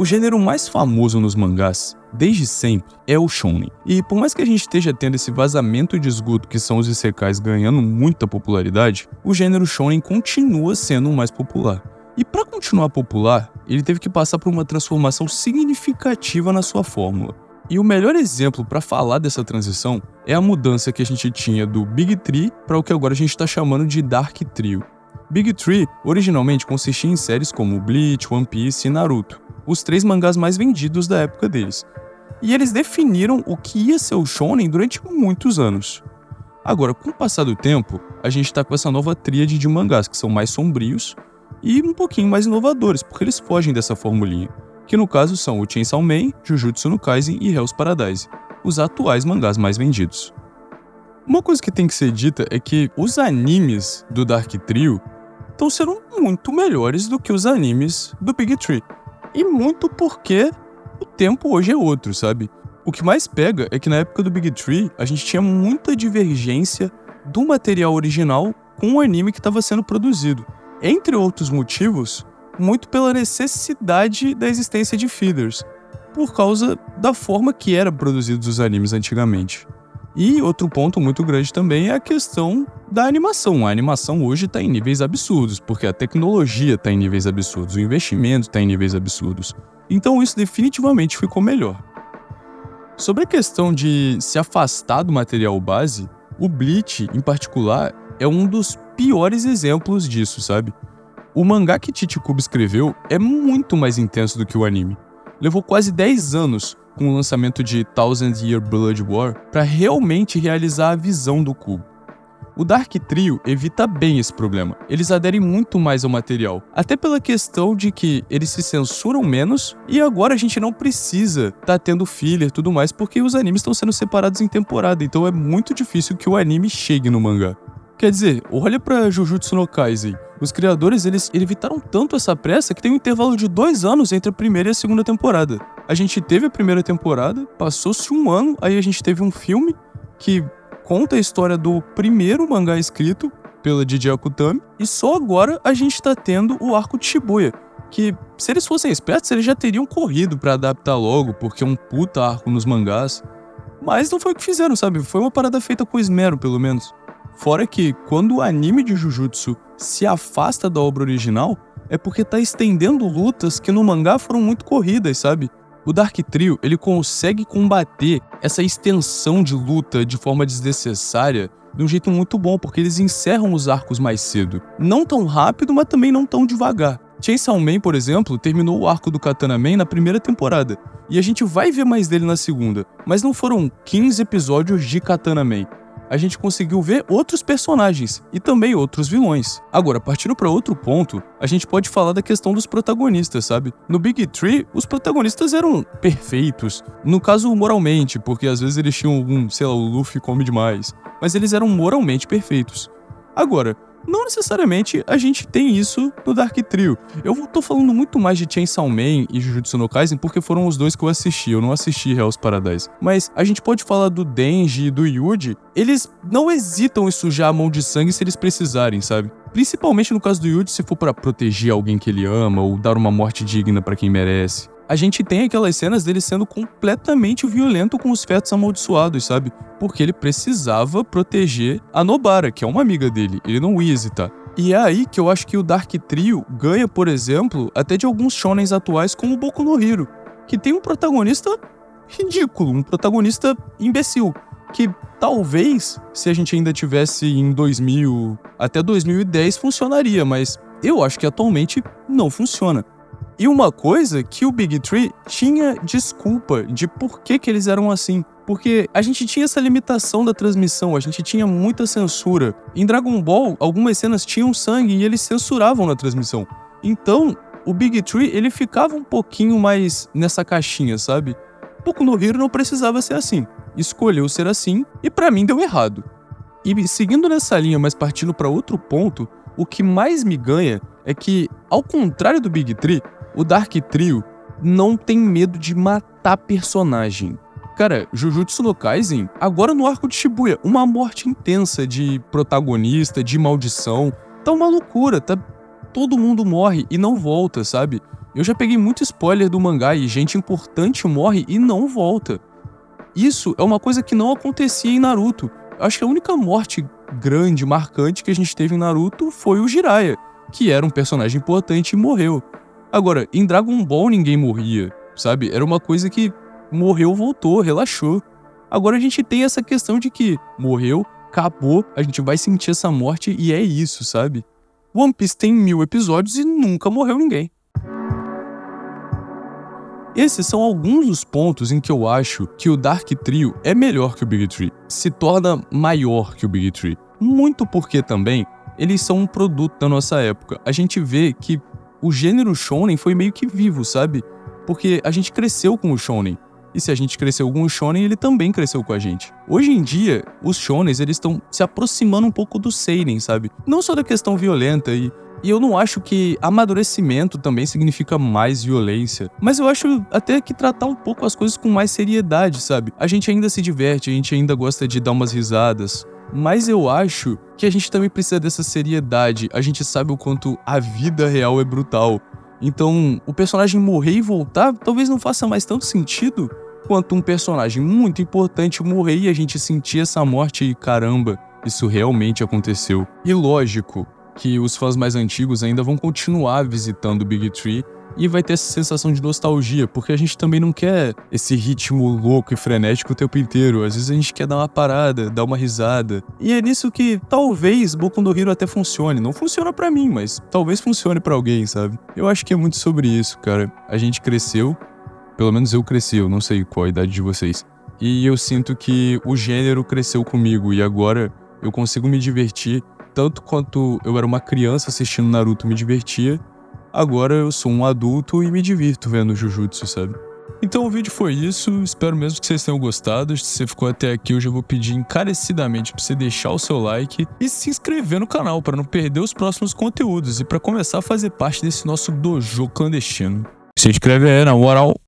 O gênero mais famoso nos mangás, desde sempre, é o shounen. E por mais que a gente esteja tendo esse vazamento de esgoto que são os isekais ganhando muita popularidade, o gênero shounen continua sendo o mais popular. E para continuar popular, ele teve que passar por uma transformação significativa na sua fórmula. E o melhor exemplo para falar dessa transição é a mudança que a gente tinha do Big Three para o que agora a gente está chamando de Dark Trio. Big Three originalmente consistia em séries como Bleach, One Piece e Naruto, os 3 mangás mais vendidos da época deles. E eles definiram o que ia ser o shounen durante muitos anos. Agora, com o passar do tempo, a gente está com essa nova tríade de mangás que são mais sombrios e um pouquinho mais inovadores, porque eles fogem dessa formulinha, que no caso são o Chainsaw Man, Jujutsu no Kaisen e Hell's Paradise, os atuais mangás mais vendidos. Uma coisa que tem que ser dita é que os animes do Dark Trio estão sendo muito melhores do que os animes do Big Three. E muito porque o tempo hoje é outro, sabe? O que mais pega é que na época do Big Three, a gente tinha muita divergência do material original com o anime que estava sendo produzido. Entre outros motivos, muito pela necessidade da existência de fillers, por causa da forma que eram produzidos os animes antigamente. E outro ponto muito grande também é a questão da animação. A animação hoje está em níveis absurdos, porque a tecnologia está em níveis absurdos, o investimento está em níveis absurdos. Então isso definitivamente ficou melhor. Sobre a questão de se afastar do material base, o Bleach, em particular, é um dos piores exemplos disso, sabe? O mangá que Chichikubo escreveu é muito mais intenso do que o anime. Levou quase 10 anos com o lançamento de Thousand Year Blood War para realmente realizar a visão do Kubo. O Dark Trio evita bem esse problema. Eles aderem muito mais ao material, até pela questão de que eles se censuram menos e agora a gente não precisa tendo filler e tudo mais porque os animes estão sendo separados em temporada, então é muito difícil que o anime chegue no mangá. Quer dizer, olha pra Jujutsu no Kaisen. Os criadores, eles evitaram tanto essa pressa que tem um intervalo de 2 anos entre a primeira e a segunda temporada. A gente teve a primeira temporada, passou-se 1 ano, aí a gente teve um filme que conta a história do primeiro mangá escrito pela Didi Akutami, e só agora a gente tá tendo o arco de Shibuya, que se eles fossem espertos, eles já teriam corrido pra adaptar logo, porque é um puta arco nos mangás. Mas não foi o que fizeram, sabe? Foi uma parada feita com esmero, pelo menos. Fora que, quando o anime de Jujutsu se afasta da obra original, é porque tá estendendo lutas que no mangá foram muito corridas, sabe? O Dark Trio, ele consegue combater essa extensão de luta de forma desnecessária de um jeito muito bom, porque eles encerram os arcos mais cedo. Não tão rápido, mas também não tão devagar. Chainsaw Man, por exemplo, terminou o arco do Katana Man na primeira temporada, e a gente vai ver mais dele na segunda, mas não foram 15 episódios de Katana Man. A gente conseguiu ver outros personagens e também outros vilões. Agora, partindo para outro ponto, a gente pode falar da questão dos protagonistas, sabe? No Big Three, os protagonistas eram perfeitos. No caso, moralmente, porque às vezes eles tinham o Luffy come demais. Mas eles eram moralmente perfeitos. Agora, não necessariamente a gente tem isso no Dark Trio. Eu tô falando muito mais de Chainsaw Man e Jujutsu no Kaisen porque foram os dois que eu assisti, eu não assisti Hell's Paradise. Mas a gente pode falar do Denji e do Yuji, eles não hesitam em sujar a mão de sangue se eles precisarem, sabe? Principalmente no caso do Yuji, se for pra proteger alguém que ele ama ou dar uma morte digna pra quem merece. A gente tem aquelas cenas dele sendo completamente violento com os fetos amaldiçoados, sabe? Porque ele precisava proteger a Nobara, que é uma amiga dele. Ele não ia hesitar. E é aí que eu acho que o Dark Trio ganha, por exemplo, até de alguns shonens atuais como Boku no Hero, que tem um protagonista ridículo, um protagonista imbecil, que talvez, se a gente ainda tivesse em 2000 até 2010, funcionaria, mas eu acho que atualmente não funciona. E uma coisa que o Big Three tinha desculpa de por que eles eram assim. Porque a gente tinha essa limitação da transmissão, a gente tinha muita censura. Em Dragon Ball, algumas cenas tinham sangue e eles censuravam na transmissão. Então, o Big Three, ele ficava um pouquinho mais nessa caixinha, sabe? Boku no Hero não precisava ser assim. Escolheu ser assim e pra mim deu errado. E seguindo nessa linha, mas partindo pra outro ponto, o que mais me ganha é que, ao contrário do Big Three, o Dark Trio não tem medo de matar personagem. Cara, Jujutsu no Kaisen, agora no arco de Shibuya, uma morte intensa de protagonista, de maldição. Tá uma loucura, tá? Todo mundo morre e não volta, sabe? Eu já peguei muito spoiler do mangá e gente importante morre e não volta. Isso é uma coisa que não acontecia em Naruto. Acho que a única morte grande, marcante que a gente teve em Naruto foi o Jiraiya, que era um personagem importante e morreu. Agora, em Dragon Ball ninguém morria, sabe? Era uma coisa que morreu, voltou, relaxou. Agora a gente tem essa questão de que morreu, acabou, a gente vai sentir essa morte e é isso, sabe? One Piece tem 1000 episódios e nunca morreu ninguém. Esses são alguns dos pontos em que eu acho que o Dark Trio é melhor que o Big Three, se torna maior que o Big Three. Muito porque também eles são um produto da nossa época. A gente vê que o gênero shonen foi meio que vivo, sabe? Porque a gente cresceu com o shonen. E se a gente cresceu com o shonen, ele também cresceu com a gente. Hoje em dia, os shonens eles estão se aproximando um pouco do seinen, sabe? Não só da questão violenta e eu não acho que amadurecimento também significa mais violência. Mas eu acho até que tratar um pouco as coisas com mais seriedade, sabe? A gente ainda se diverte, a gente ainda gosta de dar umas risadas. Mas eu acho que a gente também precisa dessa seriedade. A gente sabe o quanto a vida real é brutal. Então, o personagem morrer e voltar talvez não faça mais tanto sentido quanto um personagem muito importante morrer e a gente sentir essa morte e caramba, isso realmente aconteceu. E lógico que os fãs mais antigos ainda vão continuar visitando o Big Three e vai ter essa sensação de nostalgia, porque a gente também não quer esse ritmo louco e frenético o tempo inteiro. Às vezes a gente quer dar uma parada, dar uma risada. E é nisso que talvez Boku no Hero até funcione. Não funciona pra mim, mas talvez funcione pra alguém, sabe? Eu acho que é muito sobre isso, cara. A gente cresceu, pelo menos eu cresci, eu não sei qual a idade de vocês. E eu sinto que o gênero cresceu comigo e agora eu consigo me divertir tanto quanto eu era uma criança assistindo Naruto me divertia, agora eu sou um adulto e me divirto vendo Jujutsu, sabe? Então o vídeo foi isso, espero mesmo que vocês tenham gostado. Se você ficou até aqui, eu já vou pedir encarecidamente pra você deixar o seu like e se inscrever no canal para não perder os próximos conteúdos e para começar a fazer parte desse nosso dojo clandestino. Se inscreve aí, na moral.